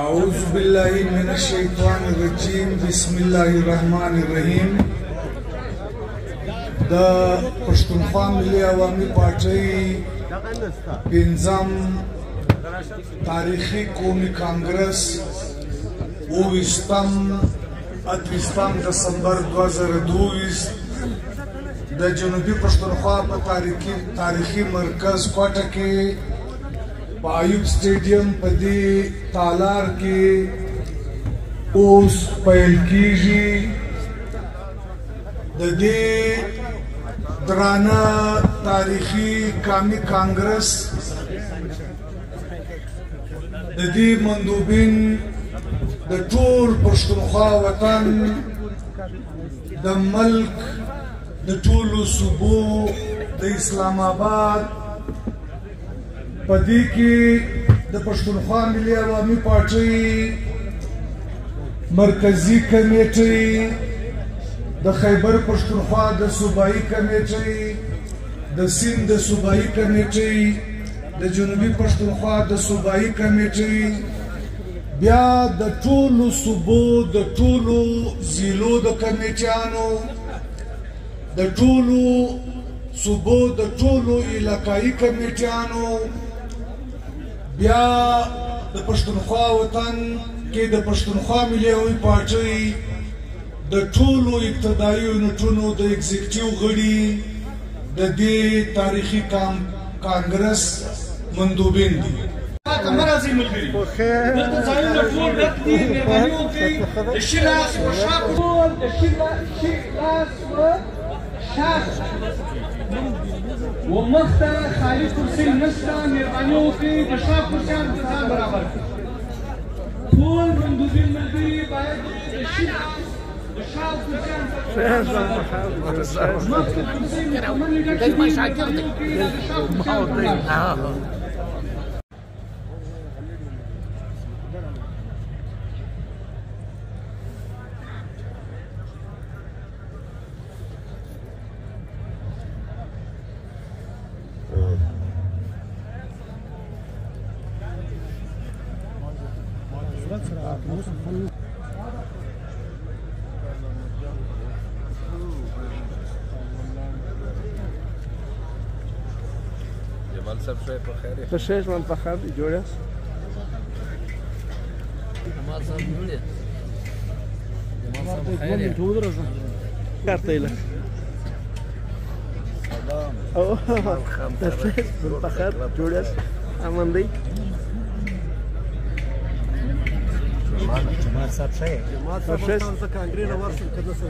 اعوذ باللہ من الشیطان الرجیم بسم اللہ الرحمن الرحیم دا پښتونخوا ملي عوامي پارټۍ پنځم تاریخي قومي کانګرس 28 دسمبر 2022 د جنوبي پښتونخوا په تاریخي مرکز کوټه کې په ایوب سټیډیم په دې تالار کې اوس پیل کیږي د دې درانه تاریخي قومي کانګرس د دې مندوبین د ټول پښتونخوا وطن د ملک د ټولو صوبو د اسلام آباد په دې کې د پښتونخوا ملي عوامي پارټۍ مرکزي کمیټې د خیبر پښتونخوا د صوبایي کمیټې د سیند د صوبایي کمیټې د جنوبي پښتونخوا د صوبایي کمیټې بیا د ټولو صوبو د ټولو ضلعو د کمیټیانو د ټولو صوبو د ټولو علاقایي کمیټیانو بیا د پښتونخوا وطن کې د پښتونخوا ملي عوامي پارټۍ د ټولو ابتدایي یونټونو د ایگزیکټیو غړي د دې تاریخي کانګرس مندوبین دي. مرازي ملګري دلته ځایونه ټول ډک دي، مهرباني وکړئ د ښي لاس و شا ټول د ښي لاس و شا ومخ ته خالي کرسۍ نشته، مهرباني وکړئ د شا کرسیانو ته ځان برابر کړئ. ټول مندوبین ملګري باید د ښي لاس د شا کرسیانو ته ځان برابر کړئ. مخ ته کرسۍ مکملې ډکې دي، مهرباني وکړئ د شا کرسیانو ته برابر کړئ. جمال صاحب شوی په خیر په ښه ژوند په خیر دی جوړ یاست؟ جمال صاحب جوړ یاست؟ جمال صاحب په خیر یې؟ کار ته یې لږ سلام په خیر جوړ یاست؟ امن دی؟ جمال صاحب ښه یې؟ جمال صاحب ته کانګرې نه ورشم که نه څه